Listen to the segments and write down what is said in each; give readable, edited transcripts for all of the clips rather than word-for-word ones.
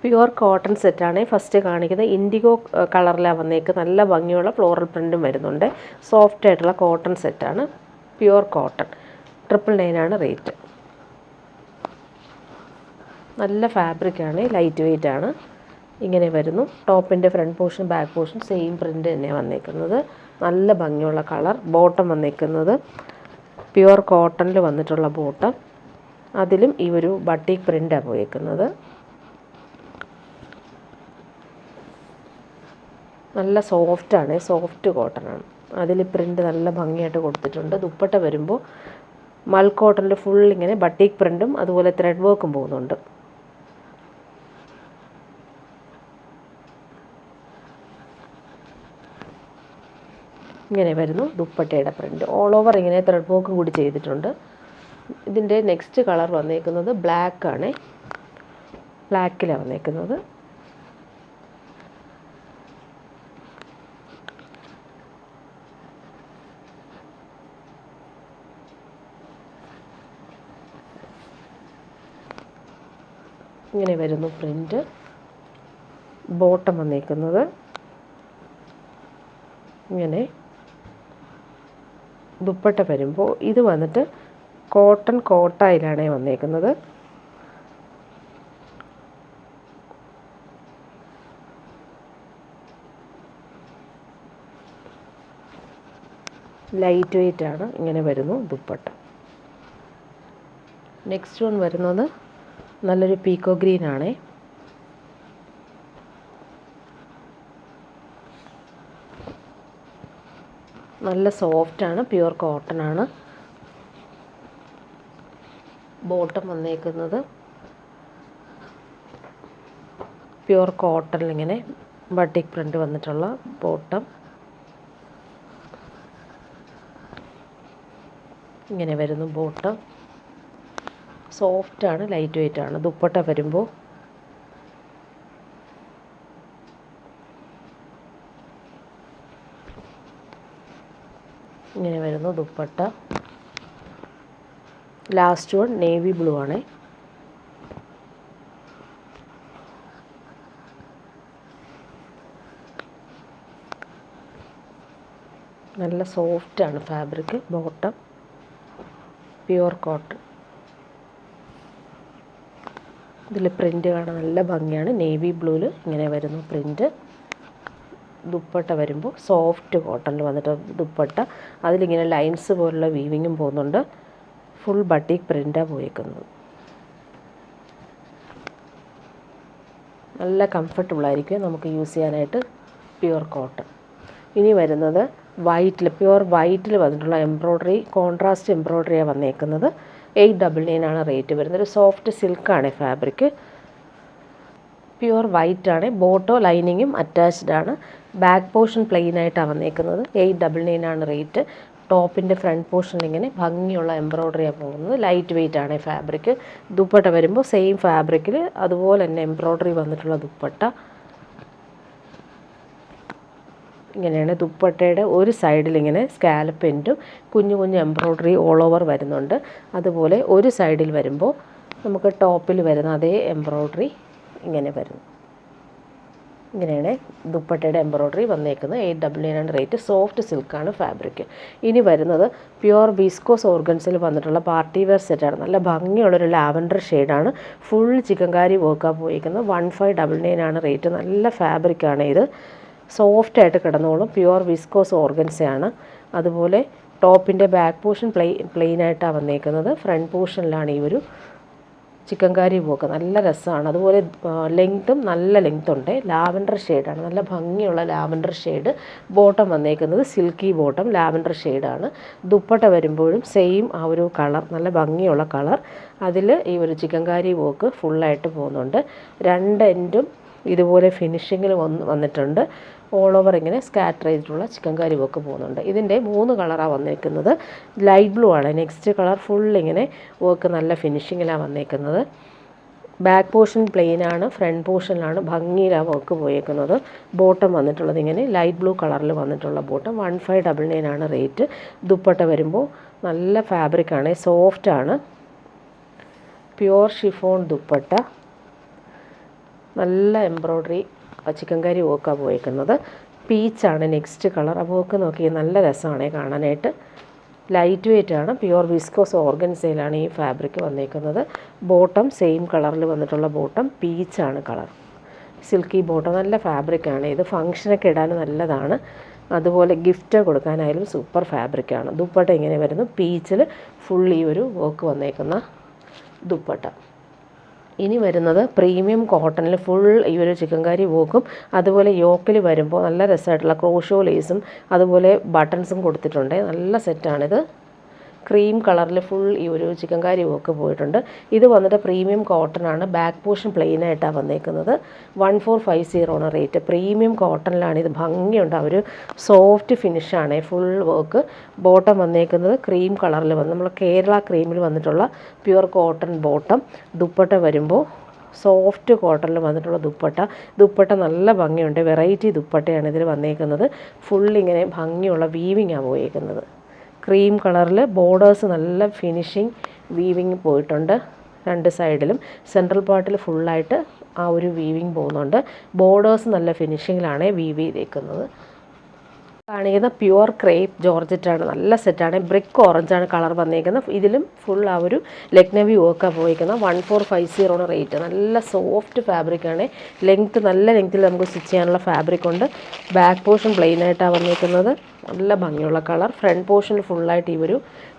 Pure cotton സെറ്റാണ് first കാണിക്കുന്നത്. IndiGo കളറിലാണ് വന്നേക്ക്. നല്ല ഭംഗിയുള്ള ഫ്ലോറൽ പ്രിൻറ്റും വരുന്നുണ്ട്. സോഫ്റ്റ് ആയിട്ടുള്ള കോട്ടൺ സെറ്റാണ്. Pure cotton. 999 ആണ് റേറ്റ്. നല്ല ഫാബ്രിക്കാണ്, ലൈറ്റ് വെയ്റ്റ് ആണ്. ഇങ്ങനെ വരുന്നു. ടോപ്പിൻ്റെ front portion back portion same print തന്നെയാണ് വന്നേക്കുന്നത്. നല്ല ഭംഗിയുള്ള കളർ. ബോട്ടം വന്നേക്കുന്നത് പ്യുവർ കോട്ടണിൽ വന്നിട്ടുള്ള ബോട്ടം. അതിലും ഈ ഒരു ബട്ടീക്ക് പ്രിൻ്റാണ് പോയേക്കുന്നത്. നല്ല സോഫ്റ്റാണ്, സോഫ്റ്റ് കോട്ടണാണ്. അതിൽ പ്രിൻ്റ് നല്ല ഭംഗിയായിട്ട് കൊടുത്തിട്ടുണ്ട്. ദുപ്പട്ട വരുമ്പോൾ മൽ കോട്ടണിൽ ഫുൾ ഇങ്ങനെ ബട്ടീക്ക് പ്രിൻറ്റും അതുപോലെ ത്രെഡ് വർക്കും പോകുന്നുണ്ട്. ഇങ്ങനെ വരുന്നു ദുപ്പട്ടയുടെ പ്രിൻറ്റ്. ഓൾ ഓവർ ഇങ്ങനെ ത്രെഡ് വർക്കും കൂടി ചെയ്തിട്ടുണ്ട്. ഇതിൻ്റെ നെക്സ്റ്റ് കളർ വന്നേക്കുന്നത് ബ്ലാക്ക് ആണ്. ബ്ലാക്കിലാണ് വന്നേക്കുന്നത്. ഇങ്ങനെ വരുന്നു പ്രിൻ്റ്. ബോട്ടം വന്നേക്കുന്നത് ഇങ്ങനെ. ദുപ്പട്ട വരുമ്പോൾ ഇത് വന്നിട്ട് കോട്ടൺ കോട്ടായിലാണ് വന്നേക്കുന്നത്. ലൈറ്റ് വെയ്റ്റ് ആണ്. ഇങ്ങനെ വരുന്നു ദുപ്പട്ട. നെക്സ്റ്റ് വൺ വരുന്നത് നല്ലൊരു പീക്കോ ഗ്രീൻ ആണ്. നല്ല സോഫ്റ്റാണ്, പ്യുവർ കോട്ടൺ ആണ്. ബോട്ടം വന്നേക്കുന്നത് പ്യുവർ കോട്ടണിൽ ഇങ്ങനെ ബട്ടിക് പ്രിൻ്റ് വന്നിട്ടുള്ള ബോട്ടം. ഇങ്ങനെ വരുന്നു ബോട്ടം. സോഫ്റ്റാണ്, ലൈറ്റ് വെയ്റ്റ് ആണ്. ദുപ്പട്ട വരുമ്പോൾ ഇങ്ങനെ വരുന്നു dupatta. Last one navy blue ആണ്. നല്ല സോഫ്റ്റാണ് ഫാബ്രിക്. Bottom pure cotton. ഇതിൽ പ്രിൻ്റ് കാണാൻ നല്ല ഭംഗിയാണ്. നേവി ബ്ലൂവിൽ ഇങ്ങനെ വരുന്നു പ്രിൻ്റ്. ദുപ്പട്ട വരുമ്പോൾ സോഫ്റ്റ് കോട്ടണിൽ വന്നിട്ട് ദുപ്പട്ട. അതിലിങ്ങനെ ലൈൻസ് പോലുള്ള വീവിങ്ങും പോകുന്നുണ്ട്. ഫുൾ ബട്ടീക്ക് പ്രിൻ്റാണ് പോയേക്കുന്നത്. നല്ല കംഫർട്ടബിളായിരിക്കും നമുക്ക് യൂസ് ചെയ്യാനായിട്ട്. Pure cotton. ഇനി വരുന്നത് വൈറ്റിൽ, പ്യുവർ വൈറ്റിൽ വന്നിട്ടുള്ള എംബ്രോയ്ഡറി, കോൺട്രാസ്റ്റ് എംബ്രോയ്ഡറിയാണ് വന്നേക്കുന്നത്. 899 ആണ് റേറ്റ് വരുന്നത്. ഒരു സോഫ്റ്റ് സിൽക്കാണ് ഫാബ്രിക്. പ്യുവർ വൈറ്റ് ആണ്. ബോട്ടോ ലൈനിങ്ങും അറ്റാച്ച്ഡ് ആണ്. ബാക്ക് പോർഷൻ പ്ലെയിൻ ആയിട്ടാണ് വന്നേക്കുന്നത്. 899 ആണ് റേറ്റ്. ടോപ്പിൻ്റെ ഫ്രണ്ട് പോർഷനിൽ ഇങ്ങനെ ഭംഗിയുള്ള എംബ്രോയ്ഡറിയാണ് പോകുന്നത്. ലൈറ്റ് വെയ്റ്റ് ആണ് ഫാബ്രിക്. ദുപ്പട്ട വരുമ്പോൾ സെയിം ഫാബ്രിക്കിൽ അതുപോലെ തന്നെ എംബ്രോയ്ഡറി വന്നിട്ടുള്ള ദുപ്പട്ട. ഇങ്ങനെയാണ് ദുപ്പട്ടയുടെ ഒരു സൈഡിൽ ഇങ്ങനെ സ്കാലപ്പ് എൻഡും കുഞ്ഞു കുഞ്ഞു എംബ്രോയ്ഡറി ഓൾ ഓവർ വരുന്നുണ്ട്. അതുപോലെ ഒരു സൈഡിൽ വരുമ്പോൾ നമുക്ക് ടോപ്പിൽ വരുന്ന അതേ എംബ്രോയ്ഡറി ഇങ്ങനെ വരുന്നു. ഇങ്ങനെയാണ് ദുപ്പട്ടയുടെ എംബ്രോയ്ഡറി വന്നേക്കുന്നത്. 899 ആണ് റേറ്റ്. Soft സിൽക്കാണ് fabric. ഇനി വരുന്നത് പ്യുവർ വിസ്കോസ് ഓർഗൻസിൽ വന്നിട്ടുള്ള പാർട്ടി വെയർ സെറ്റാണ്. നല്ല ഭംഗിയുള്ളൊരു ലാവൻഡർ ഷെയ്ഡാണ്. ഫുൾ ചിക്കൻകാരി വർക്കാണ് പോയിരിക്കുന്നത്. 1599 ആണ് റേറ്റ്. നല്ല ഫാബ്രിക്കാണ് ഇത്. സോഫ്റ്റായിട്ട് കിടന്നോളും. Pure viscous ഓർഗൻസയാണ്. അതുപോലെ ടോപ്പിൻ്റെ ബാക്ക് പോർഷൻ പ്ലെയിനായിട്ടാണ് വന്നേക്കുന്നത്. ഫ്രണ്ട് പോർഷനിലാണ് ഈ ഒരു ചിക്കൻകാരി വർക്ക്. നല്ല രസമാണ്. അതുപോലെ ലെങ്ത്തും നല്ല ലെങ്ത് ഉണ്ട്. ലാവൻഡർ ഷെയ്ഡാണ്. നല്ല ഭംഗിയുള്ള ലാവൻഡർ ഷെയ്ഡ്. ബോട്ടം വന്നേക്കുന്നത് സിൽക്കി ബോട്ടം ലാവൻഡർ ഷെയ്ഡാണ്. ദുപ്പട്ട വരുമ്പോഴും സെയിം ആ ഒരു കളർ, നല്ല ഭംഗിയുള്ള കളർ. അതിൽ ഈ ഒരു ചിക്കൻകാരി വർക്ക് ഫുള്ളായിട്ട് പോകുന്നുണ്ട്. രണ്ട് എൻഡും ഇതുപോലെ ഫിനിഷിങ്ങിൽ വന്നിട്ടുണ്ട്. ഓൾ ഓവർ ഇങ്ങനെ സ്കാറ്റർ ചെയ്തിട്ടുള്ള ചിക്കൻകാരി വർക്ക് പോകുന്നുണ്ട്. ഇതിൻ്റെ 3 കളറാണ് വന്നേക്കുന്നത്. ലൈറ്റ് ബ്ലൂ ആണ് നെക്സ്റ്റ് കളർ. ഫുൾ ഇങ്ങനെ വർക്ക് നല്ല ഫിനിഷിങ്ങിലാണ് വന്നേക്കുന്നത്. ബാക്ക് പോർഷൻ പ്ലെയിൻ ആണ്. ഫ്രണ്ട് പോർഷനിലാണ് ഭംഗിയിലാണ് വർക്ക് പോയേക്കുന്നത്. ബോട്ടം വന്നിട്ടുള്ളത് ഇങ്ങനെ ലൈറ്റ് ബ്ലൂ കളറിൽ വന്നിട്ടുള്ള ബോട്ടം. 1599 ആണ് റേറ്റ്. ദുപ്പട്ട വരുമ്പോൾ നല്ല ഫാബ്രിക്കാണ്, സോഫ്റ്റാണ്. Pure chiffon dupatta. നല്ല എംബ്രോയ്ഡറി ചിക്കൻകാരി വർക്കാണ് പോയേക്കുന്നത്. പീച്ചാണ് നെക്സ്റ്റ് കളർ. ആ വർക്ക് നോക്കി നല്ല രസമാണ് കാണാനായിട്ട്. ലൈറ്റ് വെയ്റ്റ് ആണ്. പ്യുവർ വിസ്കോസ് ഓർഗൻസയിലാണ് ഈ ഫാബ്രിക് വന്നേക്കുന്നത്. ബോട്ടം സെയിം കളറിൽ വന്നിട്ടുള്ള ബോട്ടം. പീച്ചാണ് കളർ. Silky bottom. നല്ല ഫാബ്രിക്കാണ് ഇത്. ഫങ്ഷനൊക്കെ ഇടാൻ നല്ലതാണ്. അതുപോലെ ഗിഫ്റ്റ് കൊടുക്കാനായാലും സൂപ്പർ ഫാബ്രിക്കാണ്. ദുപ്പട്ട ഇങ്ങനെ വരുന്നു. പീച്ചിൽ ഫുൾ ഈ ഒരു വർക്ക് വന്നേക്കുന്ന ദുപ്പട്ട. ഇനി വരുന്നത് പ്രീമിയം കോട്ടണിൽ ഫുൾ ഈ ഒരു ചിക്കൻകാരി വർക്കും അതുപോലെ യോക്കിൽ വരുമ്പോൾ നല്ല രസമായിട്ടുള്ള ക്രോഷോ ലേസും അതുപോലെ ബട്ടൺസും കൊടുത്തിട്ടുണ്ട്. നല്ല സെറ്റാണിത്. ക്രീം കളറിൽ ഫുൾ ഈ ഒരു ചിക്കൻകാരി വർക്ക് പോയിട്ടുണ്ട്. ഇത് വന്നിട്ട് പ്രീമിയം കോട്ടൺ ആണ്. ബാക്ക് പോർഷൻ പ്ലെയിൻ ആയിട്ടാണ് വന്നേക്കുന്നത്. 1450 ആണ് റേറ്റ്. പ്രീമിയം കോട്ടണിലാണ് ഇത്. ഭംഗിയുണ്ട്. ഒരു സോഫ്റ്റ് ഫിനിഷാണ് ഫുൾ വർക്ക്. ബോട്ടം വന്നേക്കുന്നത് ക്രീം കളറിൽ വന്ന് നമ്മൾ കേരള ക്രീമിൽ വന്നിട്ടുള്ള പ്യുവർ കോട്ടൺ ബോട്ടം. ദുപ്പട്ട വരുമ്പോൾ സോഫ്റ്റ് കോട്ടണിൽ വന്നിട്ടുള്ള ദുപ്പട്ട നല്ല ഭംഗിയുണ്ട്. വെറൈറ്റി ദുപ്പട്ടയാണ് ഇതിൽ വന്നേക്കുന്നത്. ഫുൾ ഇങ്ങനെ ഭംഗിയുള്ള വീവിങ്ങാണ് പോയേക്കുന്നത്. ക്രീം കളറിൽ ബോർഡേഴ്സ് നല്ല ഫിനിഷിങ് വീവിങ് പോയിട്ടുണ്ട്. രണ്ട് സൈഡിലും സെൻട്രൽ പാർട്ടിൽ ഫുള്ളായിട്ട് ആ ഒരു വീവിങ് പോകുന്നുണ്ട്. ബോർഡേഴ്സ് നല്ല ഫിനിഷിങ്ങിലാണ് വീവ് ചെയ്തേക്കുന്നത്. കാണിക്കുന്ന പ്യുവർ ക്രേപ്പ് ജോർജറ്റാണ്. നല്ല സെറ്റാണ്. ബ്രിക്ക് ഓറഞ്ചാണ് കളർ വന്നേക്കുന്നത്. ഇതിലും ഫുൾ ആ ഒരു ലക്നവി വർക്കാണ് പോയിരിക്കുന്നത്. 1450 ആണ് റേറ്റ്. നല്ല സോഫ്റ്റ് ഫാബ്രിക്കാണ്. നല്ല ലെങ്ത്തിൽ നമുക്ക് സ്റ്റിച്ച് ചെയ്യാനുള്ള ഫാബ്രിക് ഉണ്ട്. ബാക്ക് പോർഷൻ പ്ലെയിൻ ആയിട്ടാണ് വന്നേക്കുന്നത്. നല്ല ഭംഗിയുള്ള കളർ. ഫ്രണ്ട് പോർഷനിൽ ഫുള്ളായിട്ട് ഈ ഒരു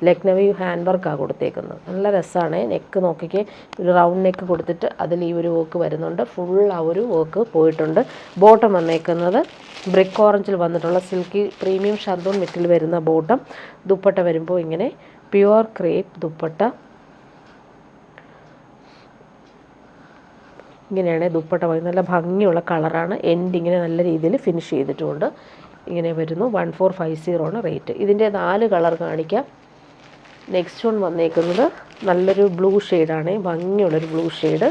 ലക്നവി ഹാൻഡ് വർക്കാണ് കൊടുത്തേക്കുന്നത്. നല്ല രസമാണ്. നെക്ക് നോക്കിക്കേ, ഒരു റൗണ്ട് നെക്ക് കൊടുത്തിട്ട് അതിൽ ഈ ഒരു വർക്ക് വരുന്നുണ്ട്. ഫുൾ ആ ഒരു വർക്ക് പോയിട്ടുണ്ട്. ബോട്ടം വന്നേക്കുന്നത് ബ്രിക്ക് ഓറഞ്ചിൽ വന്നിട്ടുള്ള സിൽക്കി പ്രീമിയം ഷന്തൂൺ മെറ്റിൽ വരുന്ന ബോട്ടം. ദുപ്പട്ട വരുമ്പോൾ ഇങ്ങനെ പ്യുവർ ക്രേപ്പ് ദുപ്പട്ട. ഇങ്ങനെയാണ് ദുപ്പട്ട. നല്ല ഭംഗിയുള്ള കളറാണ്. എൻഡ് ഇങ്ങനെ നല്ല രീതിയിൽ ഫിനിഷ് ചെയ്തിട്ടുമുണ്ട്. ഇങ്ങനെ വരുന്നു. 1450 ആണ് റേറ്റ്. ഇതിൻ്റെ 4 കളർ കാണിക്കാം. നെക്സ്റ്റ് വൺ വന്നേക്കുന്നത് നല്ലൊരു ബ്ലൂ ഷെയ്ഡാണ്. ഭംഗിയുള്ളൊരു ബ്ലൂ ഷെയ്ഡ്.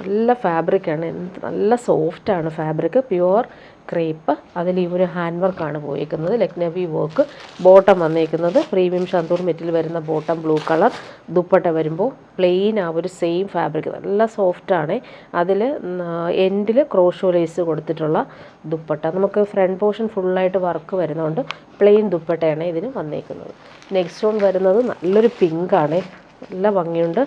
നല്ല ഫാബ്രിക്കാണ്. നല്ല സോഫ്റ്റാണ് ഫാബ്രിക്. Pure crepe. അതിൽ ഈ ഒരു ഹാൻഡ് വർക്കാണ് പോയിരിക്കുന്നത്. ലക്നവി വർക്ക്. ബോട്ടം വന്നേക്കുന്നത് പ്രീമിയം ഷന്തൂർ മെറ്റിൽ വരുന്ന ബോട്ടം ബ്ലൂ കളർ. ദുപ്പട്ട വരുമ്പോൾ പ്ലെയിൻ ആ ഒരു സെയിം ഫാബ്രിക്. നല്ല സോഫ്റ്റാണ്. അതിൽ എൻഡിൽ ക്രോഷോ ലേസ് കൊടുത്തിട്ടുള്ള ദുപ്പട്ട. നമുക്ക് ഫ്രണ്ട് പോർഷൻ ഫുള്ളായിട്ട് വർക്ക് വരുന്നതുകൊണ്ട് പ്ലെയിൻ ദുപ്പട്ടയാണ് ഇതിന് വന്നേക്കുന്നത്. നെക്സ്റ്റ് വൺ വരുന്നത് നല്ലൊരു പിങ്കാണ്. നല്ല ഭംഗിയുണ്ട്.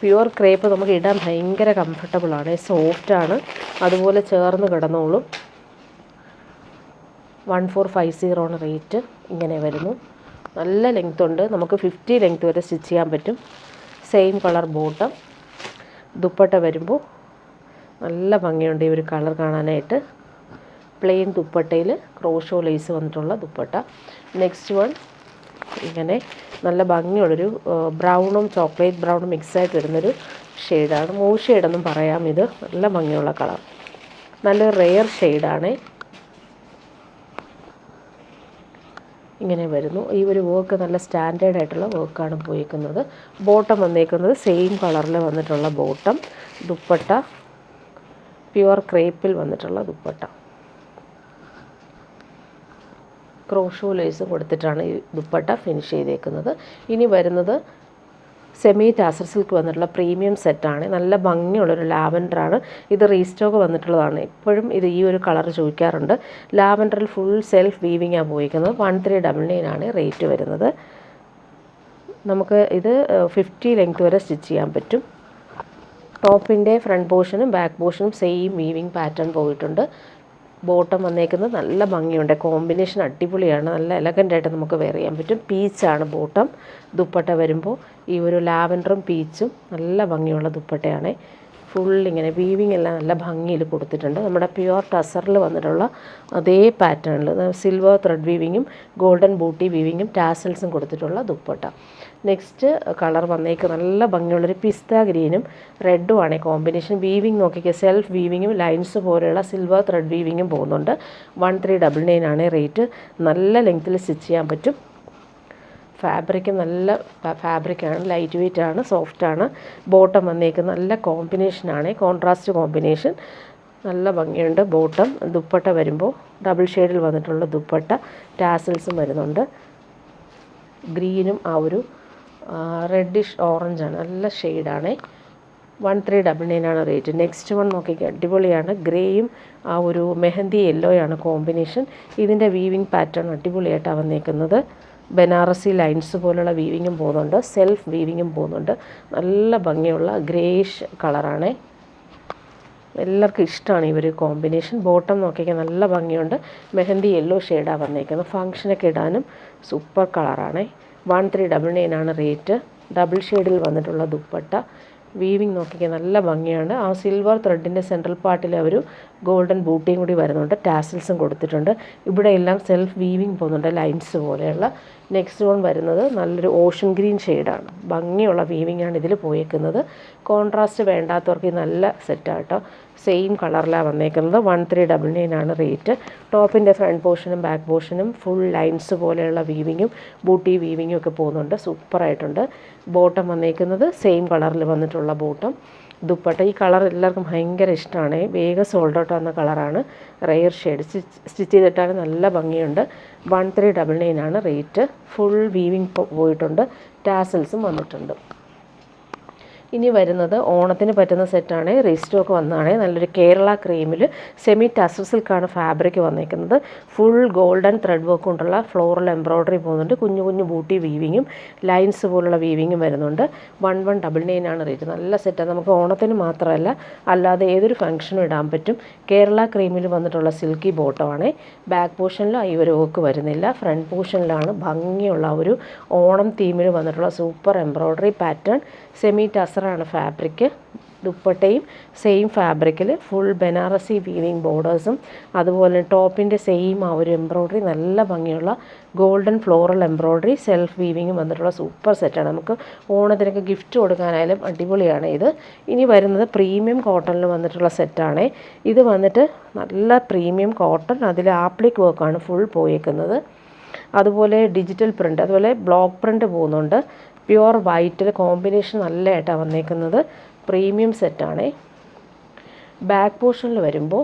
Pure crepe. നമുക്ക് ഇടാൻ ഭയങ്കര കംഫർട്ടബിളാണ്. സോഫ്റ്റാണ്. അതുപോലെ ചേർന്ന് കിടന്നോളും. 1450 ആണ് റേറ്റ്. ഇങ്ങനെ വരുന്നു. നല്ല ലെങ്ത് ഉണ്ട്. നമുക്ക് 50 ലെങ്ത് വരെ സ്റ്റിച്ച് ചെയ്യാൻ പറ്റും. Same colour bottom. ദുപ്പട്ട വരുമ്പോൾ നല്ല ഭംഗിയുണ്ട് ഈ ഒരു കളർ കാണാനായിട്ട്. പ്ലെയിൻ ദുപ്പട്ടയിൽ ക്രോഷോ ലേസ് വന്നിട്ടുള്ള ദുപ്പട്ട. നെക്സ്റ്റ് വൺ ഇങ്ങനെ നല്ല ഭംഗിയുള്ളൊരു ബ്രൗണും ചോക്ലേറ്റ് ബ്രൗണും മിക്സായിട്ട് വരുന്നൊരു ഷെയ്ഡാണ്. മൂവ് ഷെയ്ഡെന്നും പറയാം. ഇത് നല്ല ഭംഗിയുള്ള കളർ. നല്ലൊരു റെയർ ഷെയ്ഡാണ്. ഇങ്ങനെ വരുന്നു. ഈ ഒരു വർക്ക് നല്ല സ്റ്റാൻഡേർഡ് ആയിട്ടുള്ള വർക്കാണ് പോയിരിക്കുന്നത്. ബോട്ടം വന്നേക്കുന്നത് സെയിം കളറിൽ വന്നിട്ടുള്ള ബോട്ടം. ദുപ്പട്ട പ്യുവർ ക്രേപ്പിൽ വന്നിട്ടുള്ള ദുപ്പട്ട. ക്രോഷോ ലേസ് കൊടുത്തിട്ടാണ് ഈ ദുപ്പട്ട ഫിനിഷ് ചെയ്തേക്കുന്നത്. ഇനി വരുന്നത് സെമി ടാസർ സിൽക്ക് വന്നിട്ടുള്ള പ്രീമിയം സെറ്റാണ്. നല്ല ഭംഗിയുള്ളൊരു ലാവൻഡറാണ്. ഇത് റീസ്റ്റോക്ക് വന്നിട്ടുള്ളതാണ്. എപ്പോഴും ഇത് ഈ ഒരു കളർ ചോദിക്കാറുണ്ട്. ലാവൻഡറിൽ ഫുൾ സെൽഫ് വീവിങ്ങാണ് പോയിരിക്കുന്നത്. 1399 ആണ് റേറ്റ് വരുന്നത്. നമുക്ക് ഇത് 50 ലെങ്ത് വരെ സ്റ്റിച്ച് ചെയ്യാൻ പറ്റും. ടോപ്പിൻ്റെ ഫ്രണ്ട് പോർഷനും ബാക്ക് പോർഷനും സെയിം വീവിങ് പാറ്റേൺ പോയിട്ടുണ്ട്. ബോട്ടം വന്നേക്കുന്നത് നല്ല ഭംഗിയുണ്ട്. കോമ്പിനേഷൻ അടിപൊളിയാണ്. നല്ല എലഗൻ്റായിട്ട് നമുക്ക് വെയർ ചെയ്യാൻ പറ്റും. പീച്ചാണ് ബോട്ടം. ദുപ്പട്ട വരുമ്പോൾ ഈ ഒരു ലാവൻഡറും പീച്ചും നല്ല ഭംഗിയുള്ള ദുപ്പട്ടയാണ്. ഫുൾ ഇങ്ങനെ വീവിങ് എല്ലാം നല്ല ഭംഗിയിൽ കൊടുത്തിട്ടുണ്ട്. നമ്മുടെ പ്യുവർ ടസറിൽ വന്നിട്ടുള്ള അതേ പാറ്റേണിൽ സിൽവർ ത്രെഡ് വീവിങ്ങും ഗോൾഡൻ ബൂട്ടി വീവിങ്ങും ടാസൽസും കൊടുത്തിട്ടുള്ള ദുപ്പട്ട. നെക്സ്റ്റ് കളർ വന്നേക്ക് നല്ല ഭംഗിയുള്ളൊരു പിസ്ത ഗ്രീനും റെഡും ആണ് കോമ്പിനേഷൻ. വീവിങ് നോക്കിക്കുക. സെൽഫ് വീവിങ്ങും ലൈൻസ് പോലെയുള്ള സിൽവർ ത്രെഡ് വീവിങ്ങും പോകുന്നുണ്ട്. 1399 ആണ് റേറ്റ്. നല്ല ലെങ്ത്തിൽ സ്റ്റിച്ച് ചെയ്യാൻ പറ്റും. ഫാബ്രിക്കും നല്ല ഫാബ്രിക്കാണ്. ലൈറ്റ് വെയ്റ്റ് ആണ്. സോഫ്റ്റാണ്. ബോട്ടം വന്നേക്കുന്നത് നല്ല കോമ്പിനേഷനാണ്. Contrast combination. നല്ല ഭംഗിയുണ്ട് ബോട്ടം. ദുപ്പട്ട വരുമ്പോൾ ഡബിൾ ഷെയ്ഡിൽ വന്നിട്ടുള്ള ദുപ്പട്ട. ടാസൽസും വരുന്നുണ്ട്. ഗ്രീനും ആ ഒരു റെഡിഷ് ഓറഞ്ചാണ്, നല്ല ഷെയ്ഡാണ്. 1399 ആണ് റേറ്റ്. നെക്സ്റ്റ് വൺ നോക്കിക്കുക, അടിപൊളിയാണ്. ഗ്രേയും ആ ഒരു മെഹന്തി യെല്ലോയാണ് കോമ്പിനേഷൻ. ഇതിൻ്റെ വീവിങ് പാറ്റേൺ അടിപൊളിയായിട്ടാണ് വന്നേക്കുന്നത്. ബനാറസി ലൈൻസ് പോലുള്ള വീവിങ്ങും പോകുന്നുണ്ട്, സെൽഫ് വീവിങ്ങും പോകുന്നുണ്ട്. നല്ല ഭംഗിയുള്ള ഗ്രേഷ് കളറാണ്. എല്ലാവർക്കും ഇഷ്ടമാണ് ഈ ഒരു കോമ്പിനേഷൻ. ബോട്ടം നോക്കിയാൽ നല്ല ഭംഗിയുണ്ട്, മെഹന്തി യെല്ലോ ഷെയ്ഡാണ് വന്നേക്കുന്നത്. ഫങ്ഷനൊക്കെ ഇടാനും സൂപ്പർ കളറാണ്. 1399 ആണ് റേറ്റ്. ഡബിൾ ഷെയ്ഡിൽ വന്നിട്ടുള്ള ദുപ്പട്ട. വീവിങ് നോക്കിയാൽ നല്ല ഭംഗിയാണ്. ആ സിൽവർ ത്രെഡിൻ്റെ സെൻട്രൽ പാർട്ടിൽ ഒരു ഗോൾഡൻ ബൂട്ടിയും കൂടി വരുന്നുണ്ട്, ടാസിൽസും കൊടുത്തിട്ടുണ്ട്. ഇവിടെ എല്ലാം സെൽഫ് വീവിങ് പോകുന്നുണ്ട്, ലൈൻസ് പോലെയുള്ള. നെക്സ്റ്റ് വൺ വരുന്നത് നല്ലൊരു ഓഷൻ ഗ്രീൻ ഷെയ്ഡാണ്. ഭംഗിയുള്ള വീവിങ്ങാണ് ഇതിൽ പോയേക്കുന്നത്. കോൺട്രാസ്റ്റ് വേണ്ടാത്തവർക്ക് നല്ല സെറ്റാണ് കേട്ടോ. സെയിം കളറിലാണ് വന്നേക്കുന്നത്. 1399 ആണ് റേറ്റ്. ടോപ്പിൻ്റെ ഫ്രണ്ട് പോർഷനും ബാക്ക് പോർഷനും ഫുൾ ലൈൻസ് പോലെയുള്ള വീവിങ്ങും ബൂട്ടി വീവിങ്ങും ഒക്കെ പോകുന്നുണ്ട്, സൂപ്പറായിട്ടുണ്ട്. ബോട്ടം വന്നേക്കുന്നത് സെയിം കളറിൽ വന്നിട്ടുള്ള ബോട്ടം. ദുപ്പട്ട ഈ കളർ എല്ലാവർക്കും ഭയങ്കര ഇഷ്ടമാണ്. വേഗം സോൾഡ് ഔട്ട് ആവുന്ന കളറാണ്, റെയർ ഷെയ്ഡ്. സ്റ്റിച്ച് ചെയ്തിട്ടാൽ നല്ല ഭംഗിയുണ്ട്. 1399 ആണ് റേറ്റ്. ഫുൾ വീവിങ് പോയിട്ടുണ്ട്, ടാസൽസും വന്നിട്ടുണ്ട്. ഇനി വരുന്നത് ഓണത്തിന് പറ്റുന്ന സെറ്റാണ്. റീസ്റ്റോക്ക് വന്നതാണ്. നല്ലൊരു കേരള ക്രീമിൽ സെമി ടസർ സിൽക്കാണ് ഫാബ്രിക് വന്നേക്കുന്നത്. ഫുൾ ഗോൾഡൻ ത്രെഡ് വർക്ക് കൊണ്ടുള്ള ഫ്ലോറൽ എംബ്രോയ്ഡറി പോകുന്നുണ്ട്. കുഞ്ഞു കുഞ്ഞു ബൂട്ടി വീവിങ്ങും ലൈൻസ് പോലുള്ള വീവിങ്ങും വരുന്നുണ്ട്. 1199 ആണ് റേറ്റ്. നല്ല സെറ്റാണ്. നമുക്ക് ഓണത്തിന് മാത്രമല്ല അല്ലാതെ ഏതൊരു ഫംഗ്ഷനും ഇടാൻ പറ്റും. കേരള ക്രീമിൽ വന്നിട്ടുള്ള സിൽക്കി ബോട്ടമാണ്. ബാക്ക് പോർഷനിൽ ഈ ഒരു വർക്ക് വരുന്നില്ല, ഫ്രണ്ട് പോർഷനിലാണ് ഭംഗിയുള്ള ഒരു ഓണം തീമിൽ വന്നിട്ടുള്ള സൂപ്പർ എംബ്രോയ്ഡറി പാറ്റേൺ. സെമി ടസറാണ് ഫാബ്രിക്. ദുപ്പട്ടയും സെയിം ഫാബ്രിക്കിൽ ഫുൾ ബനാറസി വീവിങ് ബോർഡേഴ്സും അതുപോലെ ടോപ്പിൻ്റെ സെയിം ആ ഒരു എംബ്രോയ്ഡറി, നല്ല ഭംഗിയുള്ള ഗോൾഡൻ ഫ്ലോറൽ എംബ്രോയ്ഡറി സെൽഫ് വീവിങ്ങും വന്നിട്ടുള്ള സൂപ്പർ സെറ്റാണ്. നമുക്ക് ഓണത്തിനൊക്കെ ഗിഫ്റ്റ് കൊടുക്കാനായാലും അടിപൊളിയാണ് ഇത്. ഇനി വരുന്നത് പ്രീമിയം കോട്ടണിൽ വന്നിട്ടുള്ള സെറ്റാണ്. ഇത് വന്നിട്ട് നല്ല പ്രീമിയം കോട്ടൺ, അതിൽ ആപ്ലിക് വർക്കാണ് ഫുൾ പോയേക്കുന്നത്. അതുപോലെ ഡിജിറ്റൽ പ്രിൻ്റ്, അതുപോലെ ബ്ലോക്ക് പ്രിൻ്റ് പോകുന്നുണ്ട്. പ്യുവർ വൈറ്റിൽ കോമ്പിനേഷൻ നല്ലതായിട്ടാണ് വന്നേക്കുന്നത്. പ്രീമിയം സെറ്റാണ്. ബാക്ക് പോർഷനിൽ വരുമ്പോൾ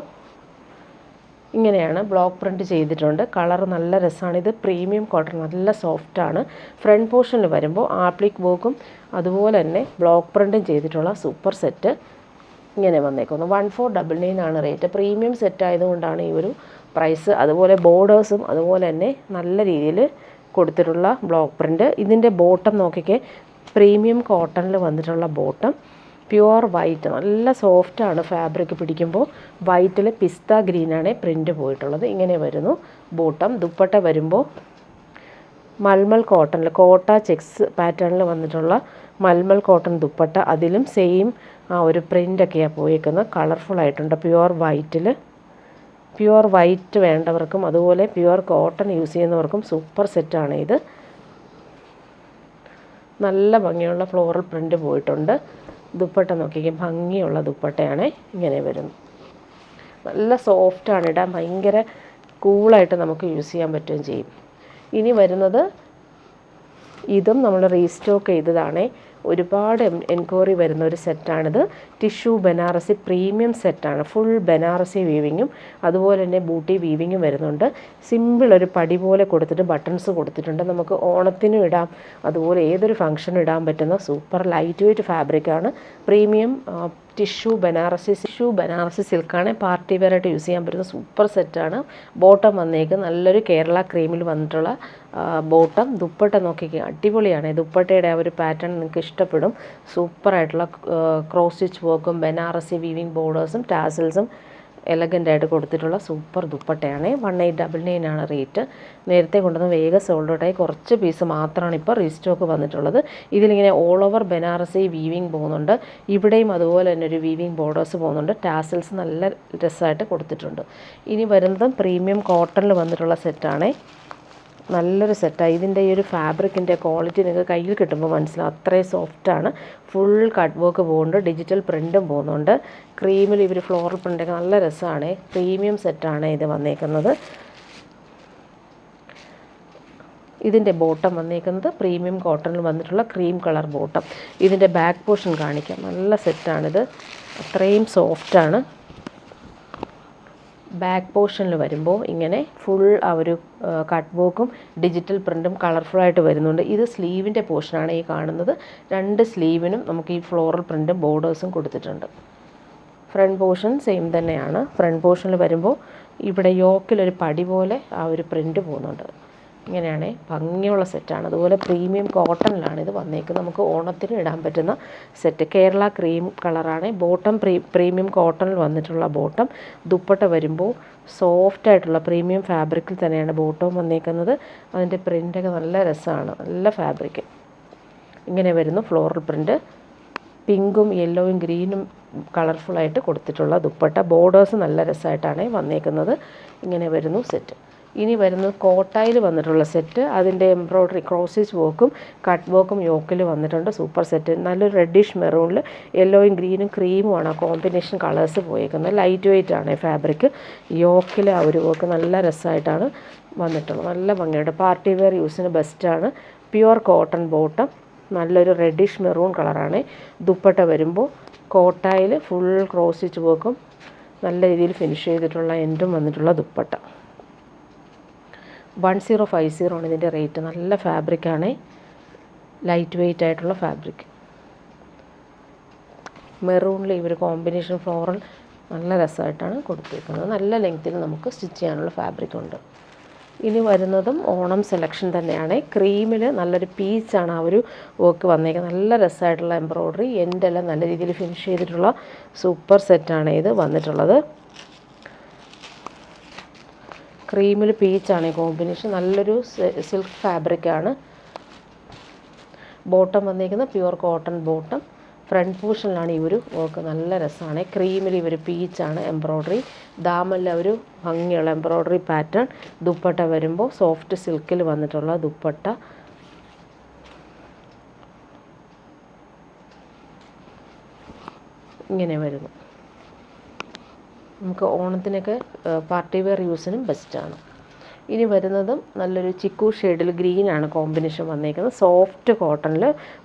ഇങ്ങനെയാണ് ബ്ലോക്ക് പ്രിൻ്റ് ചെയ്തിട്ടുണ്ട്. കളർ നല്ല രസമാണ്. ഇത് പ്രീമിയം കോട്ടൺ, നല്ല സോഫ്റ്റാണ്. ഫ്രണ്ട് പോർഷനിൽ വരുമ്പോൾ ആപ്ലിക് വർക്കും അതുപോലെ തന്നെ ബ്ലോക്ക് പ്രിൻറ്റും ചെയ്തിട്ടുള്ള സൂപ്പർ സെറ്റ് ഇങ്ങനെ വന്നേക്കുന്നു. 1499 ആണ് റേറ്റ്. പ്രീമിയം സെറ്റ് ആയതുകൊണ്ടാണ് ഈ ഒരു പ്രൈസ്. അതുപോലെ ബോർഡേഴ്സും അതുപോലെ തന്നെ നല്ല രീതിയിൽ കൊടുത്തിട്ടുള്ള ബ്ലോക്ക് പ്രിൻ്റ്. ഇതിൻ്റെ ബോട്ടം നോക്കിക്കേ, പ്രീമിയം കോട്ടണിൽ വന്നിട്ടുള്ള ബോട്ടം. പ്യുവർ വൈറ്റ്, നല്ല സോഫ്റ്റാണ് ഫാബ്രിക് പിടിക്കുമ്പോൾ. വൈറ്റിൽ പിസ്ത ഗ്രീനാണ് പ്രിൻ്റ് പോയിട്ടുള്ളത്. ഇങ്ങനെ വരുന്നു ബോട്ടം. ദുപ്പട്ട വരുമ്പോൾ മൽമൽ കോട്ടണിൽ കോട്ട ചെക്സ് പാറ്റേണിൽ വന്നിട്ടുള്ള മൽമൽ കോട്ടൺ ദുപ്പട്ട. അതിലും സെയിം ആ ഒരു പ്രിൻ്റൊക്കെയാണ് പോയേക്കുന്നത്. കളർഫുള്ളായിട്ടുണ്ട്. പ്യുവർ വൈറ്റിൽ. പ്യുവർ വൈറ്റ് വേണ്ടവർക്കും അതുപോലെ പ്യുവർ കോട്ടൺ യൂസ് ചെയ്യുന്നവർക്കും സൂപ്പർ സെറ്റാണ് ഇത്. നല്ല ഭംഗിയുള്ള ഫ്ലോറൽ പ്രിൻ്റ് പോയിട്ടുണ്ട്. ദുപ്പട്ട നോക്കിക്കാൻ ഭംഗിയുള്ള ദുപ്പട്ടയാണ്. ഇങ്ങനെ വരുന്നു. നല്ല സോഫ്റ്റാണ്, ഇടാൻ ഭയങ്കര കൂളായിട്ട് നമുക്ക് യൂസ് ചെയ്യാൻ പറ്റുകയും ചെയ്യും. ഇനി വരുന്നത് ഇതും നമ്മൾ റീസ്റ്റോക്ക് ചെയ്തതാണ്. ഒരുപാട് എൻക്വയറി വരുന്ന ഒരു സെറ്റാണിത്. ടിഷ്യൂ ബനാറസി പ്രീമിയം സെറ്റാണ്. ഫുൾ ബനാറസി വീവിങ്ങും അതുപോലെ തന്നെ ബൂട്ടി വീവിങ്ങും വരുന്നുണ്ട്. സിമ്പിൾ ഒരു പടി പോലെ കൊടുത്തിട്ട് ബട്ടൺസ് കൊടുത്തിട്ടുണ്ട്. നമുക്ക് ഓണത്തിനും ഇടാം, അതുപോലെ ഏതൊരു ഫംഗ്ഷനും ഇടാൻ പറ്റുന്ന സൂപ്പർ ലൈറ്റ് വെയ്റ്റ് ഫാബ്രിക്കാണ്. പ്രീമിയം ടിഷ്യൂ ബനാറസി സിൽക്കാണ്. പാർട്ടി വെയറായിട്ട് യൂസ് ചെയ്യാൻ പറ്റുന്ന സൂപ്പർ സെറ്റാണ്. ബോട്ടം വന്നേക്ക് നല്ലൊരു കേരള ക്രീമിൽ വന്നിട്ടുള്ള ബോട്ടം. ദുപ്പട്ട നോക്കിക്കുക, അടിപൊളിയാണ്. ദുപ്പട്ടയുടെ ആ ഒരു പാറ്റേൺ നിങ്ങൾക്ക് ഇഷ്ടപ്പെടും. സൂപ്പറായിട്ടുള്ള ക്രോസ് സ്റ്റിച്ച് വർക്കും ബനാറസി വീവിങ് ബോർഡേഴ്സും ടാസൽസും എലഗൻ്റായിട്ട് കൊടുത്തിട്ടുള്ള സൂപ്പർ ദുപ്പട്ടയാണ്. 1899 ആണ് റേറ്റ്. നേരത്തെ കൊണ്ടുവന്ന് വേഗം സോൾഡ് ഔട്ടായി കുറച്ച് പീസ് മാത്രമാണ് ഇപ്പോൾ റീസ്റ്റോക്ക് വന്നിട്ടുള്ളത്. ഇതിലിങ്ങനെ ഓൾ ഓവർ ബനാറസി വീവിങ് പോകുന്നുണ്ട്. ഇവിടെയും അതുപോലെ തന്നെ ഒരു വീവിങ് ബോർഡേഴ്സ് പോകുന്നുണ്ട്. ടാസൽസ് നല്ല രസമായിട്ട് കൊടുത്തിട്ടുണ്ട്. ഇനി വരുന്നതും പ്രീമിയം കോട്ടണിൽ വന്നിട്ടുള്ള സെറ്റാണ്. നല്ലൊരു സെറ്റാണ്. ഇതിൻ്റെ ഈ ഒരു ഫാബ്രിക്കിൻ്റെ ക്വാളിറ്റി നിങ്ങൾക്ക് കയ്യിൽ കിട്ടുമ്പോൾ മനസ്സിലാവും, അത്രയും സോഫ്റ്റാണ്. ഫുൾ കട്ട് വർക്ക് പോകുന്നുണ്ട്, ഡിജിറ്റൽ പ്രിൻറ്റും പോകുന്നുണ്ട്. ക്രീമിൽ ഇവർ ഫ്ലോറൽ പ്രിൻ്റൊക്കെ നല്ല രസമാണ്. പ്രീമിയം സെറ്റാണ് ഇത് വന്നേക്കുന്നത്. ഇതിൻ്റെ ബോട്ടം വന്നേക്കുന്നത് പ്രീമിയം കോട്ടണിൽ വന്നിട്ടുള്ള ക്രീം കളർ ബോട്ടം. ഇതിൻ്റെ ബാക്ക് പോർഷൻ കാണിക്കാം. നല്ല സെറ്റാണിത്, അത്രയും സോഫ്റ്റാണ്. ബാക്ക് പോർഷനിൽ വരുമ്പോൾ ഇങ്ങനെ ഫുൾ ആ ഒരു കട്ട് വർക്കും ഡിജിറ്റൽ പ്രിൻറ്റും കളർഫുള്ളായിട്ട് വരുന്നുണ്ട്. ഇത് സ്ലീവിൻ്റെ പോർഷനാണ് ഈ കാണുന്നത്. 2 സ്ലീവിനും നമുക്ക് ഈ ഫ്ലോറൽ പ്രിൻറ്റും ബോർഡേഴ്സും കൊടുത്തിട്ടുണ്ട്. ഫ്രണ്ട് പോർഷൻ സെയിം തന്നെയാണ്. ഫ്രണ്ട് പോർഷനിൽ വരുമ്പോൾ ഇവിടെ യോക്കിലൊരു പടി പോലെ ആ ഒരു പ്രിൻറ്റ് പോകുന്നുണ്ട്. ഇങ്ങനെയാണ് ഭംഗിയുള്ള സെറ്റാണ്. അതുപോലെ പ്രീമിയം കോട്ടണിലാണ് ഇത് വന്നേക്കുന്നത്. നമുക്ക് ഓണത്തിന് ഇടാൻ പറ്റുന്ന സെറ്റ്. കേരള ക്രീം കളറാണ്. ബോട്ടം പ്രീമിയം കോട്ടണിൽ വന്നിട്ടുള്ള ബോട്ടം. ദുപ്പട്ട വരുമ്പോൾ സോഫ്റ്റായിട്ടുള്ള പ്രീമിയം ഫാബ്രിക്കിൽ തന്നെയാണ് ബോട്ടവും വന്നേക്കുന്നത്. അതിൻ്റെ പ്രിൻ്റൊക്കെ നല്ല രസമാണ്, നല്ല ഫാബ്രിക്. ഇങ്ങനെ വരുന്നു ഫ്ലോറൽ പ്രിൻറ്റ്. പിങ്കും യെല്ലോയും ഗ്രീനും കളർഫുള്ളായിട്ട് കൊടുത്തിട്ടുള്ള ദുപ്പട്ട. ബോർഡേഴ്സ് നല്ല രസമായിട്ടാണ് വന്നേക്കുന്നത്. ഇങ്ങനെ വരുന്നു സെറ്റ്. ഇനി വരുന്നത് കോട്ടായിൽ വന്നിട്ടുള്ള സെറ്റ്. അതിൻ്റെ എംബ്രോയ്ഡറി ക്രോസേജ് വർക്കും കട്ട് വർക്കും യോക്കിൽ വന്നിട്ടുണ്ട്. Super set. നല്ലൊരു റെഡിഷ് മെറൂണിൽ യെല്ലോയും ഗ്രീനും ക്രീമുമാണ് ആ കോമ്പിനേഷൻ കളേഴ്സ് പോയേക്കുന്നത്. ലൈറ്റ് വെയ്റ്റ് ആണ് ഫാബ്രിക്. യോക്കിൽ ആ ഒരു വർക്ക് നല്ല രസമായിട്ടാണ് വന്നിട്ടുള്ളത്. നല്ല ഭംഗിയുണ്ട്. പാർട്ടി വെയർ യൂസിന് ബെസ്റ്റാണ്. Pure cotton bottom. നല്ലൊരു റെഡിഷ് മെറൂൺ കളറാണ്. ദുപ്പട്ട വരുമ്പോൾ കോട്ടായിൽ ഫുൾ ക്രോസേജ് വർക്കും നല്ല രീതിയിൽ ഫിനിഷ് ചെയ്തിട്ടുള്ള എൻഡും വന്നിട്ടുള്ള ദുപ്പട്ട. 1050 ആണ് ഇതിൻ്റെ റേറ്റ്. നല്ല ഫാബ്രിക്കാണ്, ലൈറ്റ് വെയ്റ്റ് ആയിട്ടുള്ള ഫാബ്രിക്. മെറൂണിൽ ഈ ഒരു കോമ്പിനേഷൻ ഫ്ലോറൽ നല്ല രസമായിട്ടാണ് കൊടുത്തിരിക്കുന്നത്. നല്ല ലെങ്ത്തിൽ നമുക്ക് സ്റ്റിച്ച് ചെയ്യാനുള്ള ഫാബ്രിക് ഉണ്ട്. ഇനി വരുന്നതും ഓണം സെലക്ഷൻ തന്നെയാണ്. ക്രീമിൽ നല്ലൊരു പീച്ചാണ് ആ ഒരു വർക്ക് വന്നേക്കുന്നത്. നല്ല രസമായിട്ടുള്ള എംബ്രോയ്ഡറി, എൻഡെല്ലാം നല്ല രീതിയിൽ ഫിനിഷ് ചെയ്തിട്ടുള്ള സൂപ്പർ സെറ്റാണ് ഇത് വന്നിട്ടുള്ളത്. ക്രീമിൽ പീച്ചാണ് ഈ കോമ്പിനേഷൻ. നല്ലൊരു സിൽക്ക് ഫാബ്രിക്കാണ്. ബോട്ടം വന്നിരിക്കുന്നത് പ്യുവർ കോട്ടൺ ബോട്ടം. ഫ്രണ്ട് പോർഷനിലാണ് ഈ ഒരു വർക്ക് നല്ല രസമാണ്. ക്രീമിൽ ഇവർ പീച്ചാണ് എംബ്രോയ്ഡറി. ദാമല്ല ഒരു ഭംഗിയുള്ള എംബ്രോയ്ഡറി പാറ്റേൺ. ദുപ്പട്ട വരുമ്പോൾ സോഫ്റ്റ് സിൽക്കിൽ വന്നിട്ടുള്ള ദുപ്പട്ട. ഇങ്ങനെ വരുന്നു. നമുക്ക് ഓണത്തിനൊക്കെ പാർട്ടി വെയർ യൂസിനും ബെസ്റ്റാണ്. ഇനി വരുന്നതും നല്ലൊരു ചിക്കു ഷെയ്ഡിൽ ഗ്രീനാണ് കോമ്പിനേഷൻ വന്നേക്കുന്നത്. സോഫ്റ്റ് കോട്ടണിൽ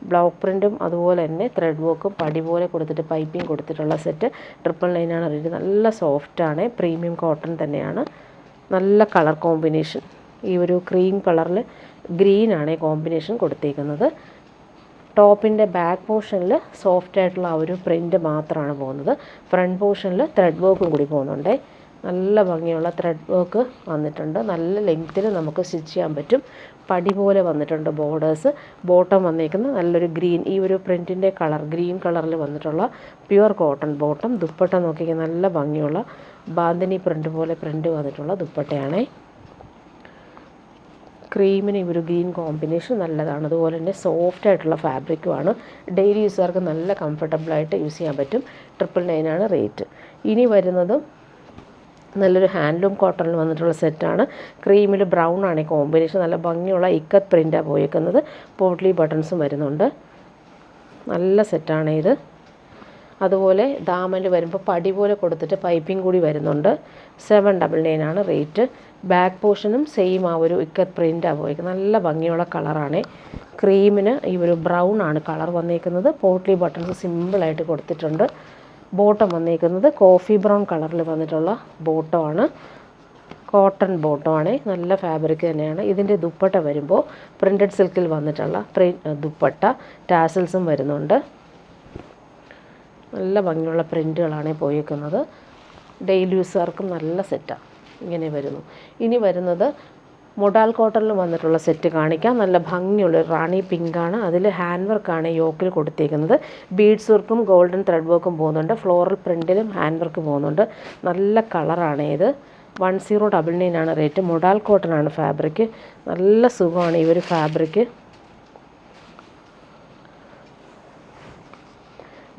ബ്ലോക്ക് പ്രിൻറ്റും അതുപോലെ തന്നെ ത്രെഡ് വർക്കും പടി പോലെ കൊടുത്തിട്ട് പൈപ്പിംഗ് കൊടുത്തിട്ടുള്ള സെറ്റ്. 999 ആണ് റേറ്റ്. നല്ല സോഫ്റ്റാണ്. പ്രീമിയം കോട്ടൺ തന്നെയാണ്. നല്ല കളർ കോമ്പിനേഷൻ. ഈ ഒരു ക്രീം കളറിൽ ഗ്രീനാണ് കോമ്പിനേഷൻ കൊടുത്തേക്കുന്നത്. ടോപ്പിൻ്റെ ബാക്ക് പോർഷനിൽ സോഫ്റ്റായിട്ടുള്ള ആ ഒരു പ്രിൻറ്റ് മാത്രമാണ് പോകുന്നത്. ഫ്രണ്ട് പോർഷനിൽ ത്രെഡ് വർക്കും കൂടി പോകുന്നുണ്ട്. നല്ല ഭംഗിയുള്ള ത്രെഡ് വർക്ക് വന്നിട്ടുണ്ട്. നല്ല ലെങ്ത്തിൽ നമുക്ക് സ്റ്റിച്ച് ചെയ്യാൻ പറ്റും. പടി പോലെ വന്നിട്ടുണ്ട് ബോർഡേഴ്സ്. ബോട്ടം വന്നിരിക്കുന്നത് നല്ലൊരു ഗ്രീൻ, ഈ ഒരു പ്രിൻറ്റിൻ്റെ കളർ ഗ്രീൻ കളറിൽ വന്നിട്ടുള്ള പ്യുവർ കോട്ടൺ ബോട്ടം. ദുപ്പട്ട നോക്കിയാൽ നല്ല ഭംഗിയുള്ള ബാന്തിനി പ്രിൻറ്റ് പോലെ പ്രിൻറ്റ് വന്നിട്ടുള്ള ദുപ്പട്ടയാണ്. ക്രീമിന് ഈ ഒരു ഗ്രീൻ കോമ്പിനേഷൻ നല്ലതാണ്. അതുപോലെ തന്നെ സോഫ്റ്റ് ആയിട്ടുള്ള ഫാബ്രിക്കുമാണ്. ഡെയിലി യൂസുകാർക്ക് നല്ല കംഫർട്ടബിളായിട്ട് യൂസ് ചെയ്യാൻ പറ്റും. 999 ആണ് റേറ്റ്. ഇനി വരുന്നതും നല്ലൊരു ഹാൻഡ്ലൂം കോട്ടണിൽ വന്നിട്ടുള്ള സെറ്റാണ്. ക്രീമിൽ ബ്രൗൺ ആണ് ഈ കോമ്പിനേഷൻ. നല്ല ഭംഗിയുള്ള ഇക്കത്ത് പ്രിൻ്റാണ് പോയേക്കുന്നത്. പോട്ട്ലി ബട്ടൺസും വരുന്നുണ്ട്. നല്ല സെറ്റാണ് ഇത്. അതുപോലെ ദാമനിൽ വരുമ്പോൾ പടി പോലെ കൊടുത്തിട്ട് പൈപ്പിംഗ് കൂടി വരുന്നുണ്ട്. 799 ആണ് റേറ്റ്. ബാക്ക് പോർഷനും സെയിം ആ ഒരു ഇക്കത്ത് പ്രിൻ്റാണ് പോയേക്കുന്നത്. നല്ല ഭംഗിയുള്ള കളറാണ്. ക്രീമിന് ഈ ഒരു ബ്രൗൺ ആണ് കളർ വന്നേക്കുന്നത്. പോട്ട്ലി ബട്ടൺസ് സിമ്പിളായിട്ട് കൊടുത്തിട്ടുണ്ട്. ബോട്ടം വന്നേക്കുന്നത് കോഫി ബ്രൗൺ കളറിൽ വന്നിട്ടുള്ള ബോട്ടമാണ്. കോട്ടൺ ബോട്ടമാണ്. നല്ല ഫാബ്രിക് തന്നെയാണ്. ഇതിൻ്റെ ദുപ്പട്ട വരുമ്പോൾ പ്രിൻറ്റഡ് സിൽക്കിൽ വന്നിട്ടുള്ള ദുപ്പട്ട. ടാസൽസും വരുന്നുണ്ട്. നല്ല ഭംഗിയുള്ള പ്രിൻറ്റുകളാണ് പോയേക്കുന്നത്. ഡെയിലി യൂസുകാർക്കും നല്ല സെറ്റാണ്. ഇങ്ങനെ വരുന്നു. ഇനി വരുന്നത് മൊഡാൽ കോട്ടണിൽ വന്നിട്ടുള്ള സെറ്റ് കാണിക്കാം. നല്ല ഭംഗിയുള്ള റാണി പിങ്കാണ്. അതിൽ ഹാൻഡ് വർക്കാണ് യോക്കിൽ കൊടുത്തേക്കുന്നത്. ബീഡ്സ് വർക്കും ഗോൾഡൻ ത്രെഡ് വർക്കും പോകുന്നുണ്ട്. ഫ്ലോറൽ പ്രിൻറ്റിലും ഹാൻഡ് വർക്ക് പോകുന്നുണ്ട്. നല്ല കളറാണ് ഇത്. 1099 ആണ് റേറ്റ്. മൊഡാൽ കോട്ടൺ ആണ് ഫാബ്രിക്. നല്ല സുഖമാണ് ഈ ഒരു ഫാബ്രിക്.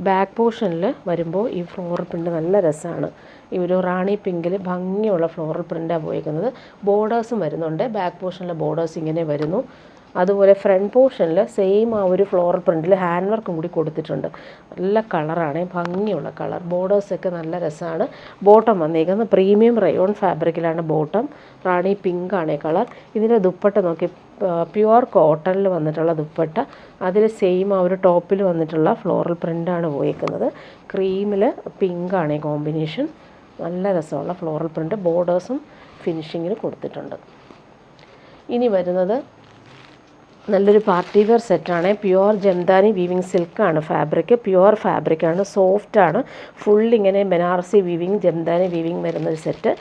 ബാക്ക് പോർഷനിൽ വരുമ്പോൾ ഈ ഫ്ലോറൽ പ്രിൻ്റ് നല്ല രസമാണ്. ഈ ഒരു റാണി പിങ്കിൽ ഭംഗിയുള്ള ഫ്ലോറൽ പ്രിൻ്റാണ് പോയിരിക്കുന്നത്. ബോർഡേഴ്സും വരുന്നുണ്ട്. ബാക്ക് പോർഷനിലെ ബോർഡേഴ്സ് ഇങ്ങനെ വരുന്നു. അതുപോലെ ഫ്രണ്ട് പോർഷനിൽ സെയിം ആ ഒരു ഫ്ലോറൽ പ്രിൻറ്റിൽ ഹാൻഡ് വർക്കും കൂടി കൊടുത്തിട്ടുണ്ട്. നല്ല കളറാണ്, ഭംഗിയുള്ള കളർ. ബോർഡേഴ്സൊക്കെ നല്ല രസമാണ്. ബോട്ടം വന്നിരിക്കുന്നത് പ്രീമിയം റയോൺ ഫാബ്രിക്കിലാണ് ബോട്ടം. റാണി പിങ്ക് ആണ് കളർ. ഇതിൻ്റെ ദുപ്പട്ട നോക്കി പ്യുവർ കോട്ടണിൽ വന്നിട്ടുള്ള ദുപ്പട്ട. അതിൽ സെയിം ആ ഒരു ടോപ്പിൽ വന്നിട്ടുള്ള ഫ്ലോറൽ പ്രിൻ്റാണ് പോയിരിക്കുന്നത്. ക്രീമിൽ പിങ്കാണ് കോമ്പിനേഷൻ. നല്ല രസമുള്ള ഫ്ലോറൽ പ്രിൻ്റ്, ബോർഡേഴ്സും ഫിനിഷിങ്ങിന് കൊടുത്തിട്ടുണ്ട്. ഇനി വരുന്നത് നല്ലൊരു പാർട്ടി വെയർ സെറ്റാണ്. പ്യുവർ ജംദാനി വീവിങ് സിൽക്കാണ് ഫാബ്രിക്, പ്യുവർ ഫാബ്രിക്കാണ്, സോഫ്റ്റാണ്. ഫുള്ളിങ്ങനെ ബനാറസി വീവിങ് ജംദാനി വീവിങ് വരുന്നൊരു സെറ്റ്.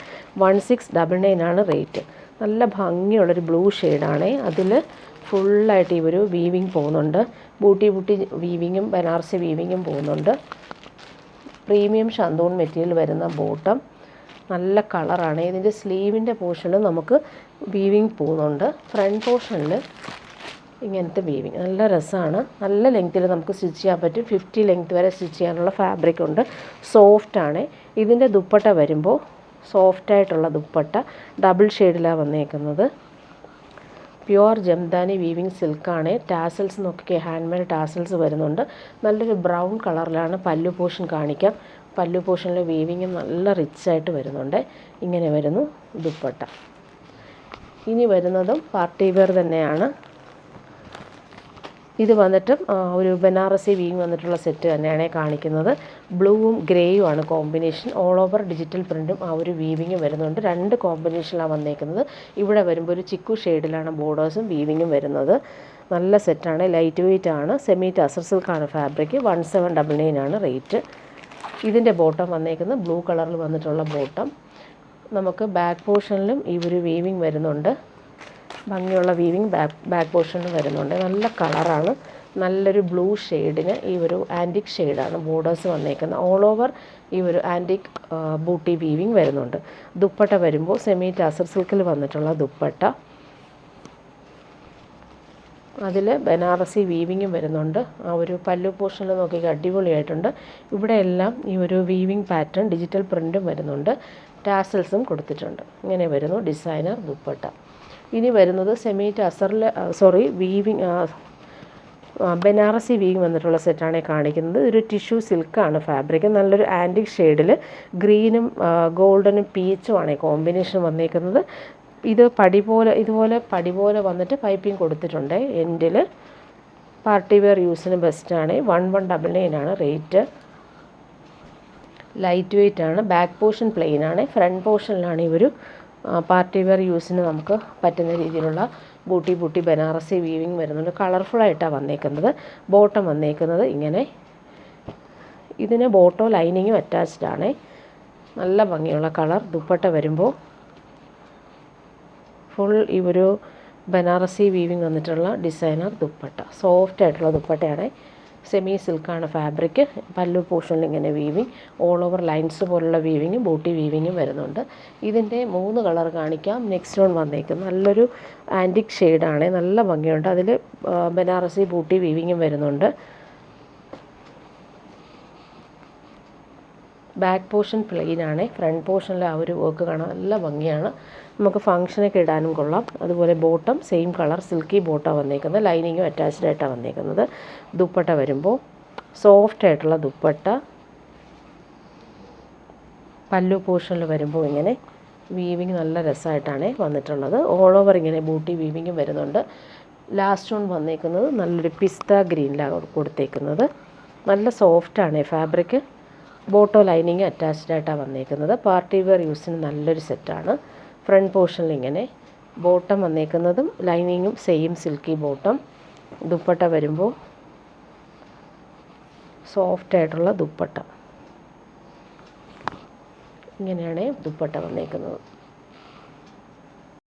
1699 ആണ് റേറ്റ്. നല്ല ഭംഗിയുള്ളൊരു ബ്ലൂ ഷെയ്ഡാണ്. അതിൽ ഫുള്ളായിട്ട് ഈ ഒരു വീവിങ് പോകുന്നുണ്ട്. ബൂട്ടി വീവിങ്ങും ബനാറസി വീവിങ്ങും പോകുന്നുണ്ട്. പ്രീമിയം ഷന്തൂൺ മെറ്റീരിയൽ വരുന്ന ബോട്ടം, നല്ല കളറാണ്. ഇതിൻ്റെ സ്ലീവിൻ്റെ പോർഷനിൽ നമുക്ക് വീവിങ് പോകുന്നുണ്ട്. ഫ്രണ്ട് പോർഷനിൽ ഇങ്ങനത്തെ വീവിങ് നല്ല രസമാണ്. നല്ല ലെങ്ത്തിൽ നമുക്ക് സ്റ്റിച്ച് ചെയ്യാൻ പറ്റും. 50 ലെങ്ത് വരെ സ്റ്റിച്ച് ചെയ്യാനുള്ള ഫാബ്രിക് ഉണ്ട്. സോഫ്റ്റാണ്. ഇതിൻ്റെ ദുപ്പട്ട വരുമ്പോൾ സോഫ്റ്റായിട്ടുള്ള ദുപ്പട്ട, ഡബിൾ ഷെയ്ഡിലാണ് വന്നേക്കുന്നത്. പ്യുവർ ജംദാനി വീവിങ് സിൽക്കാണ്. ടാസൽസ് നോക്കിക്കേ, ഹാൻഡ്മെയ്ഡ് ടാസൽസ് വരുന്നുണ്ട്. നല്ലൊരു ബ്രൗൺ കളറിലാണ് പല്ലു പോർഷൻ കാണിക്കാം. പല്ലു പോർഷനിൽ വീവിങ് നല്ല റിച്ചായിട്ട് വരുന്നുണ്ട്. ഇങ്ങനെ വരുന്നു ദുപ്പട്ട. ഇനി വരുന്നതും പാർട്ടി വെയർ തന്നെയാണ്. ഇത് വന്നിട്ടും ഒരു ബനാറസി വീവിങ് വന്നിട്ടുള്ള സെറ്റ് തന്നെയാണ് കാണിക്കുന്നത്. ബ്ലൂവും ഗ്രേയും ആണ് കോമ്പിനേഷൻ. ഓൾ ഓവർ ഡിജിറ്റൽ പ്രിൻറ്റും ആ ഒരു വീവിങ് വരുന്നുണ്ട്. 2 കോമ്പിനേഷനിലാണ് വന്നേക്കുന്നത്. ഇവിടെ വരുമ്പോൾ ഒരു ചിക്കു ഷെയ്ഡിലാണ് ബോർഡേഴ്സും വീവിങ്ങും വരുന്നത്. നല്ല സെറ്റാണ്. ലൈറ്റ് വെയ്റ്റ് ആണ്. സെമി ടസർ സിൽക്കാണ് ഫാബ്രിക്. 1799 ആണ് റേറ്റ്. ഇതിൻ്റെ ബോട്ടം വന്നേക്കുന്നത് ബ്ലൂ കളറിൽ വന്നിട്ടുള്ള ബോട്ടം. നമുക്ക് ബാക്ക് പോർഷനിലും ഈ ഒരു വീവിങ് വരുന്നുണ്ട്. ഭംഗിയുള്ള വീവിങ് ബാക്ക് പോർഷനിൽ വരുന്നുണ്ട്. നല്ല കളറാണ്. നല്ലൊരു ബ്ലൂ ഷെയ്ഡിന് ഈ ഒരു ആൻറ്റിക് ഷെയ്ഡാണ് ബോർഡേഴ്സ് വന്നേക്കുന്നത്. ഓൾ ഓവർ ഈ ഒരു ആൻറ്റിക് ബൂട്ടി വീവിങ് വരുന്നുണ്ട്. ദുപ്പട്ട വരുമ്പോൾ സെമി ടസർ സിൽക്കിൽ വന്നിട്ടുള്ള ദുപ്പട്ട, അതിൽ ബനാറസി വീവിങ്ങും വരുന്നുണ്ട്. ആ ഒരു പല്ലു പോർഷനിൽ നോക്കി അടിപൊളിയായിട്ടുണ്ട്. ഇവിടെ എല്ലാം ഈ ഒരു വീവിങ് പാറ്റേൺ ഡിജിറ്റൽ പ്രിൻറ്റും വരുന്നുണ്ട്. ടാസൽസും കൊടുത്തിട്ടുണ്ട്. ഇങ്ങനെ വരുന്നു ഡിസൈനർ ദുപ്പട്ട. ഇനി വരുന്നത് സെമി ടസറിൽ വീവിങ് ബനാറസി വീവിങ് വന്നിട്ടുള്ള സെറ്റാണ് കാണിക്കുന്നത്. ഒരു ടിഷ്യൂ സിൽക്കാണ് ഫാബ്രിക്. നല്ലൊരു ആൻറ്റിക് ഷെയ്ഡിൽ ഗ്രീനും ഗോൾഡനും പീച്ചുമാണ് കോമ്പിനേഷൻ വന്നേക്കുന്നത്. ഇത് ഇതുപോലെ പടി പോലെ വന്നിട്ട് പൈപ്പിംഗ് കൊടുത്തിട്ടുണ്ട്. എൻഡിൽ പാർട്ടി വെയർ യൂസിന് ബെസ്റ്റാണ്. 1199 ആണ് റേറ്റ്. ലൈറ്റ് വെയ്റ്റ് ആണ്. ബാക്ക് പോർഷൻ പ്ലെയിൻ ആണ്. ഫ്രണ്ട് പോർഷനിലാണ് ഈ ഒരു പാർട്ടി വെയർ യൂസിന് നമുക്ക് പറ്റുന്ന രീതിയിലുള്ള ബൂട്ടി ബനാറസി വീവിങ് വരുന്നുണ്ട്. കളർഫുള്ളായിട്ടാണ് വന്നേക്കുന്നത്. ബോട്ടം വന്നേക്കുന്നത് ഇങ്ങനെ. ഇതിന് ബോട്ടോ ലൈനിങ്ങും അറ്റാച്ച്ഡ് ആണ്. നല്ല ഭംഗിയുള്ള കളർ. ദുപ്പട്ട വരുമ്പോൾ ഫുൾ ഈ ഒരു ബനാറസി വീവിങ് വന്നിട്ടുള്ള ഡിസൈനർ ദുപ്പട്ട. സോഫ്റ്റ് ആയിട്ടുള്ള ദുപ്പട്ടയാണ്. സെമി സിൽക്കാണ് ഫാബ്രിക്. പല്ലു പോർഷനിൽ ഇങ്ങനെ വീവിങ്, ഓൾ ഓവർ ലൈൻസ് പോലുള്ള വീവിങ്ങും ബൂട്ടി വീവിങ്ങും വരുന്നുണ്ട്. ഇതിൻ്റെ 3 കളർ കാണിക്കാം. നെക്സ്റ്റ് വൺ വന്നേക്കുന്നത് നല്ലൊരു ആൻറ്റിക് ഷെയ്ഡാണ്. നല്ല ഭംഗിയുണ്ട്. അതിൽ ബനാറസി ബൂട്ടി വീവിങ്ങും വരുന്നുണ്ട്. ബാക്ക് പോർഷൻ പ്ലെയിൻ ആണ്. ഫ്രണ്ട് പോർഷനിൽ ആ ഒരു വർക്ക് കാണാൻ നല്ല ഭംഗിയാണ്. നമുക്ക് ഫംഗ്ഷനൊക്കെ ഇടാനും കൊള്ളാം. അതുപോലെ bottom same colour silky bottom വന്നേക്കുന്നത്. ലൈനിങ്ങും അറ്റാച്ച്ഡ് ആയിട്ടാണ് വന്നേക്കുന്നത്. ദുപ്പട്ട വരുമ്പോൾ സോഫ്റ്റ് ആയിട്ടുള്ള ദുപ്പട്ട. പല്ലു പോർഷനിൽ വരുമ്പോൾ ഇങ്ങനെ വീവിങ് നല്ല രസമായിട്ടാണ് വന്നിട്ടുള്ളത്. ഓൾ ഓവർ ഇങ്ങനെ ബൂട്ടി വീവിങ്ങും വരുന്നുണ്ട്. ലാസ്റ്റ് വൺ വന്നേക്കുന്നത് നല്ലൊരു പിസ്ത ഗ്രീനിലാണ് കൊടുത്തേക്കുന്നത്. നല്ല സോഫ്റ്റാണ് ഫാബ്രിക്. ബോട്ടോ ലൈനിങ് അറ്റാച്ച്ഡ് ആയിട്ടാണ് വന്നേക്കുന്നത്. പാർട്ടി വെയർ യൂസിന് നല്ലൊരു സെറ്റാണ്. ഫ്രണ്ട് പോർഷനിൽ ഇങ്ങനെ ബോട്ടം വന്നേക്കുന്നതും ലൈനിങ്ങും സെയിം സിൽക്കി ബോട്ടം. ദുപ്പട്ട വരുമ്പോൾ സോഫ്റ്റ് ആയിട്ടുള്ള ദുപ്പട്ട. ഇങ്ങനെയാണ് ദുപ്പട്ട വന്നേക്കുന്നത്.